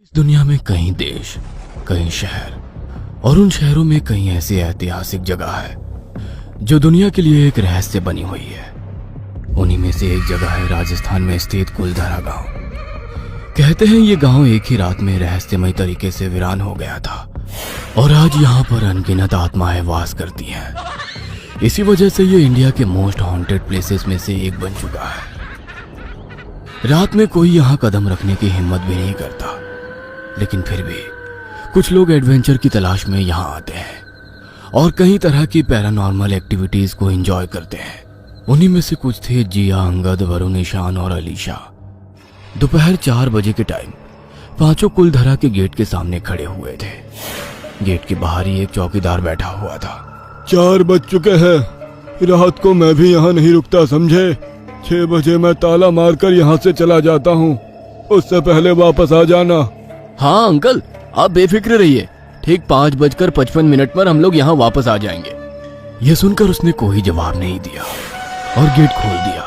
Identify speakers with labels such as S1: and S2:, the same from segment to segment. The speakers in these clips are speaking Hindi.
S1: इस दुनिया में कई देश, कई शहर और उन शहरों में कई ऐसी ऐतिहासिक जगह है जो दुनिया के लिए एक रहस्य बनी हुई है। उन्हीं में से एक जगह है राजस्थान में स्थित कुलधरा गांव। कहते हैं ये गांव एक ही रात में रहस्यमय तरीके से वीरान हो गया था और आज यहाँ पर अनगिनत आत्माएं वास करती हैं। इसी वजह से ये इंडिया के मोस्ट हॉन्टेड प्लेसेस में से एक बन चुका है। रात में कोई यहाँ कदम रखने की हिम्मत भी नहीं करता, लेकिन फिर भी कुछ लोग एडवेंचर की तलाश में यहाँ आते हैं और कई तरह की पैरानॉर्मल एक्टिविटीज को एंजॉय करते हैं। उन्हीं में से कुछ थे जिया, अंगद, वरुण, ईशान और अलीशा। दोपहर 4 बजे के टाइम पांचों कुलधरा के गेट के सामने खड़े हुए थे। गेट के बाहर ही एक चौकीदार बैठा हुआ था।
S2: 4 बज चुके हैं, रात को मैं भी यहाँ नहीं रुकता, समझे? 6 बजे मैं ताला मारकर यहाँ से चला जाता हूँ, उससे पहले वापस आ जाना।
S1: हाँ अंकल, आप बेफिक्र रहिए, ठीक 5:55 पर हम लोग यहाँ वापस आ जाएंगे। यह सुनकर उसने कोई जवाब नहीं दिया और गेट खोल दिया।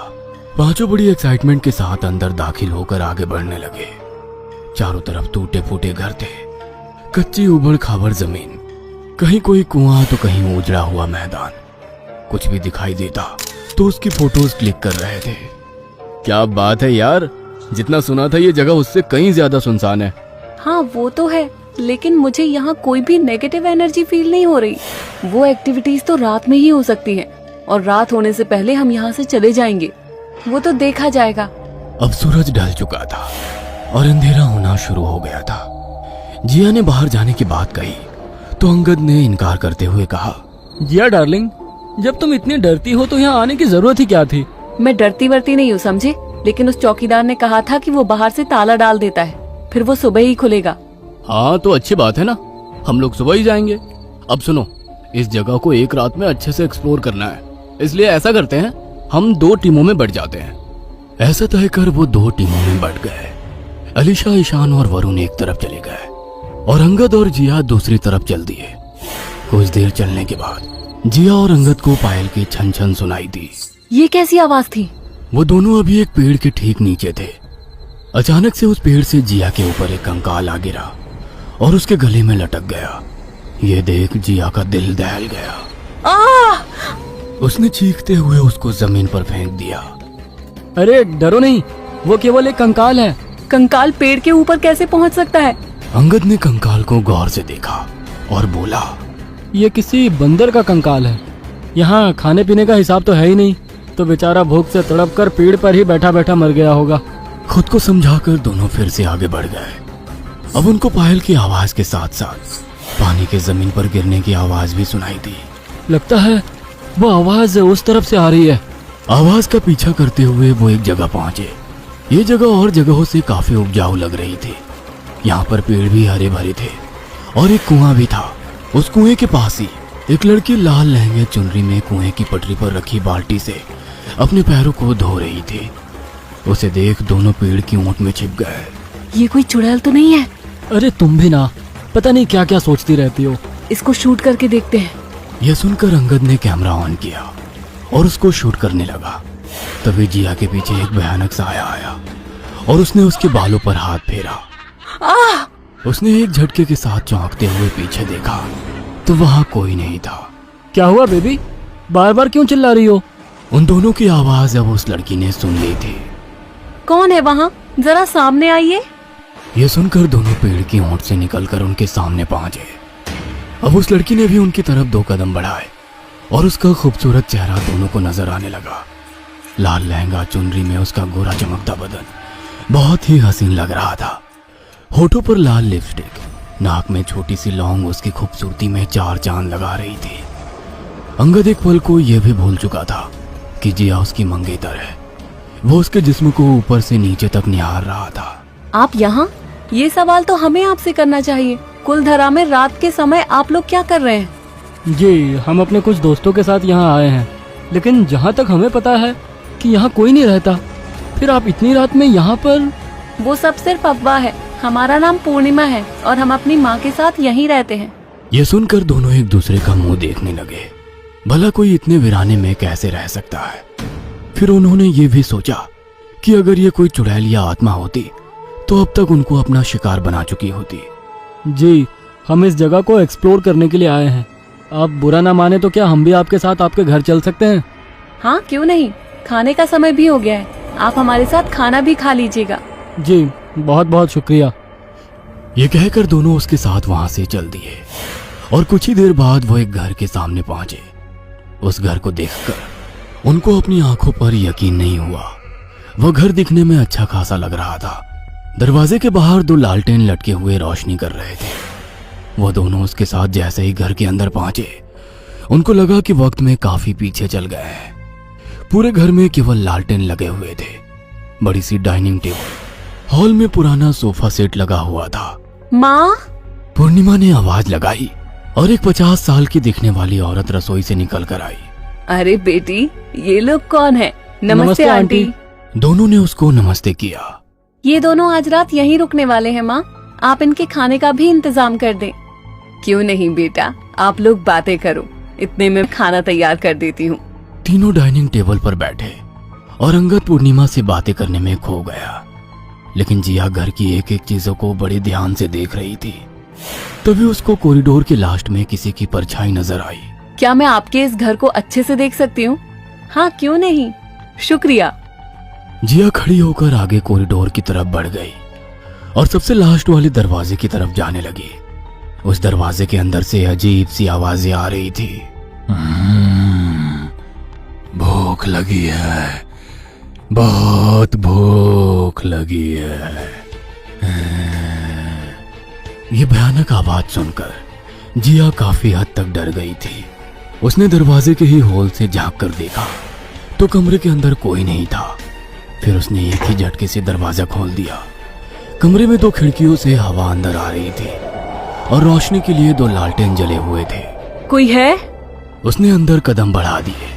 S1: पांचों बड़ी एक्साइटमेंट के साथ अंदर दाखिल होकर आगे बढ़ने लगे। चारों तरफ टूटे फूटे घर थे, कच्ची उबड़ खाबड़ जमीन, कहीं कोई कुआं तो कहीं उजड़ा हुआ मैदान। कुछ भी दिखाई देता तो उसकी फोटोज क्लिक कर रहे थे। क्या बात है यार, जितना सुना था ये जगह उससे कहीं ज्यादा सुनसान है।
S3: हाँ वो तो है, लेकिन मुझे यहाँ कोई भी नेगेटिव एनर्जी फील नहीं हो रही। वो एक्टिविटीज तो रात में ही हो सकती है और रात होने से पहले हम यहाँ से चले जाएंगे, वो तो देखा जाएगा।
S1: अब सूरज ढल चुका था और अंधेरा होना शुरू हो गया था। जिया ने बाहर जाने की बात कही तो अंगद ने इनकार करते हुए कहा,
S4: जिया डार्लिंग, जब तुम इतनी डरती हो तो यहाँ आने की जरूरत ही क्या थी?
S3: मैं डरती वरती नहीं हूँ समझे, लेकिन उस चौकीदार ने कहा था कि वो बाहर से ताला डाल देता है, फिर वो सुबह ही खुलेगा।
S1: हाँ तो अच्छी बात है ना, हम लोग सुबह ही जाएंगे। अब सुनो, इस जगह को एक रात में अच्छे से एक्सप्लोर करना है, इसलिए ऐसा करते हैं, हम 2 टीमों में बट जाते हैं। ऐसा तय कर वो 2 टीमों में बट गए। अलीशा, ईशान और वरुण एक तरफ चले गए और अंगद और जिया दूसरी तरफ चल दिए। कुछ देर चलने के बाद जिया और अंगद को पायल की छन छन सुनाई दी।
S3: ये कैसी आवाज थी?
S1: वो दोनों अभी एक पेड़ के ठीक नीचे थे। अचानक से उस पेड़ से जिया के ऊपर एक कंकाल आ गिरा और उसके गले में लटक गया। ये देख जिया का दिल दहल गया। उसने चीखते हुए उसको जमीन पर फेंक दिया।
S4: अरे डरो नहीं, वो केवल एक कंकाल है।
S3: कंकाल पेड़ के ऊपर कैसे पहुँच सकता है?
S1: अंगद ने कंकाल को गौर से देखा और बोला,
S4: ये किसी बंदर का कंकाल है। यहाँ खाने पीने का हिसाब तो है ही नहीं, तो बेचारा भूख से तड़प कर पेड़ पर ही बैठा बैठा मर गया होगा।
S1: खुद को समझाकर दोनों फिर से आगे बढ़ गए। अब उनको पायल की आवाज के साथ साथ पानी के जमीन पर गिरने की आवाज भी सुनाई दी।
S4: लगता है वो आवाज उस तरफ से आ रही है।
S1: आवाज का पीछा करते हुए वो एक जगह पहुंचे। ये जगह और जगहों से काफी उपजाऊ लग रही थी। यहाँ पर पेड़ भी हरे भरे थे और एक कुआं भी था। उस कुएं के पास ही एक लड़की लाल लहंगे चुनरी में कुएं की पटरी पर रखी बाल्टी से अपने पैरों को धो रही थी। उसे देख दोनों पेड़ की ओट में छिप गए।
S3: ये कोई चुड़ैल तो नहीं है?
S4: अरे तुम भी ना, पता नहीं क्या क्या सोचती रहती हो।
S3: इसको शूट करके देखते हैं।
S1: यह सुनकर अंगद ने कैमरा ऑन किया और उसको शूट करने लगा। तभी जिया के पीछे एक भयानक साया आया और उसने उसके बालों पर हाथ फेरा। उसने एक झटके के साथ चौंकते हुए पीछे देखा तो वहां कोई नहीं था।
S4: क्या हुआ बेबी, बार बार क्यों चिल्ला रही हो?
S1: उन दोनों की आवाज अब उस लड़की ने सुन ली थी।
S3: कौन है वहाँ? जरा सामने आइए।
S1: ये सुनकर दोनों पेड़ की ओट से निकलकर उनके सामने पहुंचे। अब उस लड़की ने भी उनकी तरफ 2 कदम बढ़ाए और उसका खूबसूरत चेहरा दोनों को नजर आने लगा। लाल लहंगा चुनरी में उसका गोरा चमकता बदन बहुत ही हसीन लग रहा था। होठों पर लाल लिपस्टिक, नाक में छोटी सी लौंग उसकी खूबसूरती में 4 चांद लगा रही थी। अंगद एक पल को यह भी भूल चुका था कि जिया उसकी मंगेतर है। वो उसके जिस्म को ऊपर से नीचे तक निहार रहा था।
S3: आप यहाँ? ये सवाल तो हमें आपसे करना चाहिए। कुलधरा में रात के समय आप लोग क्या कर रहे हैं?
S4: जी, हम अपने कुछ दोस्तों के साथ यहाँ आए हैं, लेकिन जहाँ तक हमें पता है कि यहाँ कोई नहीं रहता। फिर आप इतनी रात में यहाँ पर?
S3: वो सब सिर्फ अफवाह है। हमारा नाम पूर्णिमा है और हम अपनी माँ के साथ यहीं रहते हैं।
S1: ये सुनकर दोनों एक दूसरे का मुंह देखने लगे। भला कोई इतने वीराने में कैसे रह सकता है? फिर उन्होंने ये भी सोचा कि अगर ये कोई चुड़ैल या आत्मा होती तो अब तक उनको अपना शिकार बना चुकी होती।
S4: जी, हम इस जगह को एक्सप्लोर करने के लिए आए हैं। आप बुरा ना माने तो क्या हम भी आपके साथ आपके घर चल सकते हैं?
S3: हाँ, क्यों नहीं। खाने का समय भी हो गया है, आप हमारे साथ खाना भी खा लीजिएगा।
S4: जी, बहुत बहुत शुक्रिया।
S1: ये कहकर दोनों उसके साथ वहां से चल दिए और कुछ ही देर बाद वो एक घर के सामने पहुंचे। उस घर को देखकर उनको अपनी आंखों पर यकीन नहीं हुआ। वह घर दिखने में अच्छा खासा लग रहा था। दरवाजे के बाहर 2 लालटेन लटके हुए रोशनी कर रहे थे। वो दोनों उसके साथ जैसे ही घर के अंदर पहुंचे, उनको लगा कि वक्त में काफी पीछे चल गए हैं। पूरे घर में केवल लालटेन लगे हुए थे। बड़ी सी डाइनिंग टेबल, हॉल में पुराना सोफा सेट लगा हुआ था।
S3: माँ,
S1: पूर्णिमा ने आवाज लगाई और एक 50 साल की दिखने वाली औरत रसोई से निकल कर आई।
S3: अरे बेटी, ये लोग कौन है? नमस्ते आंटी।
S1: दोनों ने उसको नमस्ते किया।
S3: ये दोनों आज रात यहीं रुकने वाले हैं माँ, आप इनके खाने का भी इंतजाम कर दें। क्यों नहीं बेटा, आप लोग बातें करो, इतने में खाना तैयार कर देती हूँ।
S1: तीनों डाइनिंग टेबल पर बैठे और अंगद पूर्णिमा से बातें करने में खो गया। लेकिन जिया घर की एक एक चीजों को बड़े ध्यान से देख रही थी। तभी उसको कॉरिडोर के लास्ट में किसी की परछाई नजर आई।
S3: क्या मैं आपके इस घर को अच्छे से देख सकती हूँ? हाँ, क्यों नहीं, शुक्रिया।
S1: जिया खड़ी होकर आगे कॉरिडोर की तरफ बढ़ गई और सबसे लास्ट वाले दरवाजे की तरफ जाने लगी। उस दरवाजे के अंदर से अजीब सी आवाजें आ रही थी। भूख लगी है, बहुत भूख लगी है। ये भयानक आवाज सुनकर जिया काफी हद तक डर गई थी। उसने दरवाजे के ही होल से झांक कर देखा तो कमरे के अंदर कोई नहीं था। फिर उसने एक ही झटके से दरवाजा खोल दिया। कमरे में 2 खिड़कियों से हवा अंदर आ रही थी और रोशनी के लिए 2 लालटेन जले हुए थे।
S3: कोई है?
S1: उसने अंदर कदम बढ़ा दिए।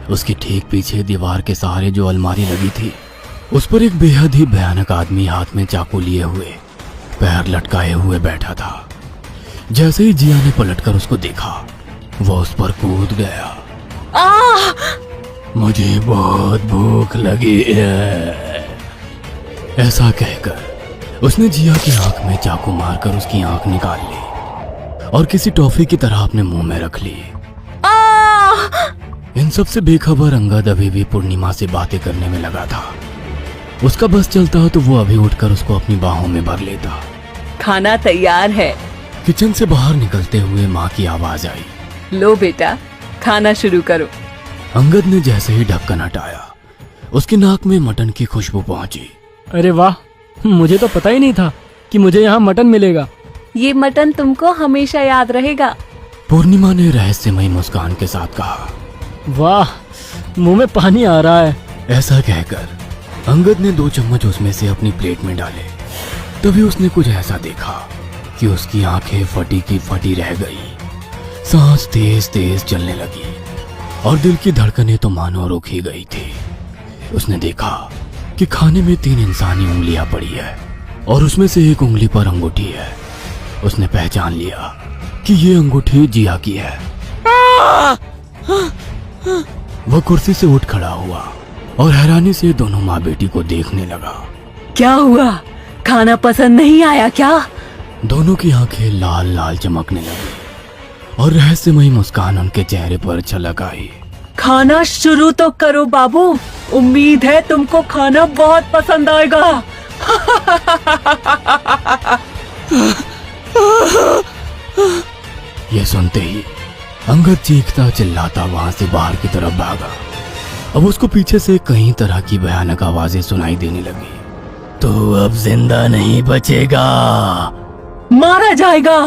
S1: उसके ठीक पीछे दीवार के सहारे जो अलमारी लगी थी, उस पर एक बेहद ही भयानक आदमी हाथ में चाकू लिए हुए, पैर लटकाए हुए बैठा था। जैसे ही जिया ने पलटकर उसको देखा, वो उस पर कूद गया। मुझे बहुत भूख लगी है, ऐसा कहकर उसने जिया की आंख में चाकू मारकर उसकी आंख निकाल ली और किसी टॉफी की तरह अपने मुंह में रख ली। इन सब से बेखबर अंगद अभी भी पूर्णिमा से बातें करने में लगा था। उसका बस चलता तो वो अभी उठकर उसको अपनी बाहों में भर लेता।
S3: खाना तैयार है।
S1: किचन से बाहर निकलते हुए माँ की आवाज आई।
S3: लो बेटा, खाना शुरू करो।
S1: अंगद ने जैसे ही ढक्कन हटाया, उसकी नाक में मटन की खुशबू पहुंची।
S4: अरे वाह, मुझे तो पता ही नहीं था कि मुझे यहाँ मटन मिलेगा।
S3: ये मटन तुमको हमेशा याद रहेगा।
S1: पूर्णिमा ने रहस्यमयी मुस्कान के साथ कहा।
S4: वाह, मुंह में पानी आ रहा है।
S1: ऐसा कहकर अंगद ने 2 चम्मच उसमें से अपनी प्लेट में डाले। तभी उसने कुछ ऐसा देखा कि उसकी आंखें फटी की फटी रह गई। सांस तेज तेज चलने लगी और दिल की धड़कनें तो मानो रुक ही गई थी। उसने देखा कि खाने में 3 इंसानी उंगलियां पड़ी है और उसमें से एक उंगली पर अंगूठी है। उसने पहचान लिया कि ये अंगूठी जिया की है। वह कुर्सी से उठ खड़ा हुआ और हैरानी से दोनों माँ बेटी को देखने लगा।
S3: क्या हुआ? खाना पसंद नहीं आया क्या?
S1: दोनों की आंखें लाल लाल चमकने लगी और रहस्यमयी मुस्कान उनके चेहरे पर छलक आई।
S3: खाना शुरू तो करो बाबू, उम्मीद है तुमको खाना बहुत पसंद आएगा।
S1: ये सुनते ही अंगद चीखता चिल्लाता वहां से बाहर की तरफ भागा। अब उसको पीछे से कई तरह की भयानक आवाजें सुनाई देने लगी। तो अब जिंदा नहीं बचेगा,
S3: मारा जाएगा।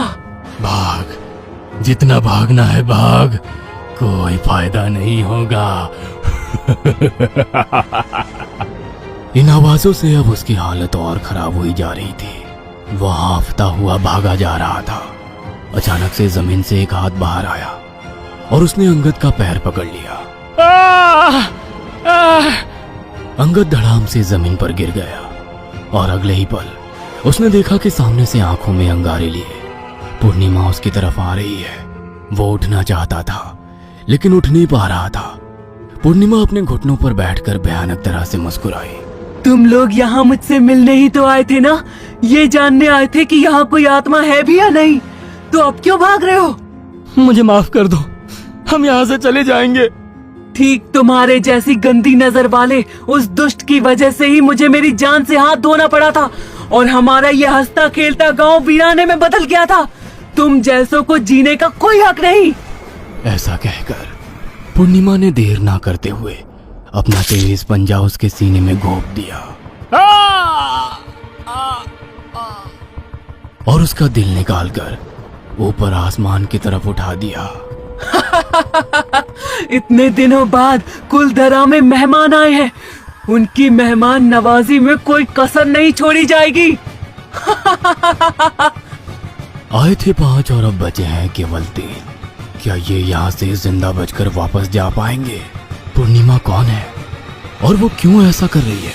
S1: भाग, जितना भागना है भाग, कोई फायदा नहीं होगा। इन आवाजों से अब उसकी हालत और खराब हुई जा रही थी। वह हांफता हुआ भागा जा रहा था। अचानक से जमीन से एक हाथ बाहर आया और उसने अंगद का पैर पकड़ लिया। अंगद धड़ाम से जमीन पर गिर गया और अगले ही पल उसने देखा कि सामने से आंखों में अंगारे लिए पूर्णिमा उसकी तरफ आ रही है। वो उठना चाहता था लेकिन उठ नहीं पा रहा था। पूर्णिमा अपने घुटनों पर बैठकर भयानक तरह से मुस्कुराई।
S5: तुम लोग यहाँ मुझसे मिलने ही तो आए थे ना, ये जानने आए थे कि यहाँ कोई आत्मा है भी या नहीं। तो अब क्यों भाग रहे हो?
S4: मुझे माफ कर दो, हम यहाँ से चले जाएंगे।
S5: ठीक तुम्हारे जैसी गंदी नजर वाले उस दुष्ट की वजह से ही मुझे मेरी जान से हाथ धोना पड़ा था और हमारा ये हंसता खेलता गांव वीराने में बदल गया था। तुम जैसों को जीने का कोई हक नहीं।
S1: ऐसा कहकर पूर्णिमा ने देर ना करते हुए अपना तेज पंजा उसके सीने में घोंप दिया और उसका दिल निकालकर ऊपर आसमान की तरफ उठा दिया।
S5: इतने दिनों बाद कुलधरा में मेहमान आए हैं, उनकी मेहमान नवाजी में कोई कसर नहीं छोड़ी जाएगी।
S1: आए थे 5 और अब बचे हैं केवल 3। क्या ये यहाँ से जिंदा बचकर वापस जा पाएंगे? पूर्णिमा कौन है और वो क्यों ऐसा कर रही है?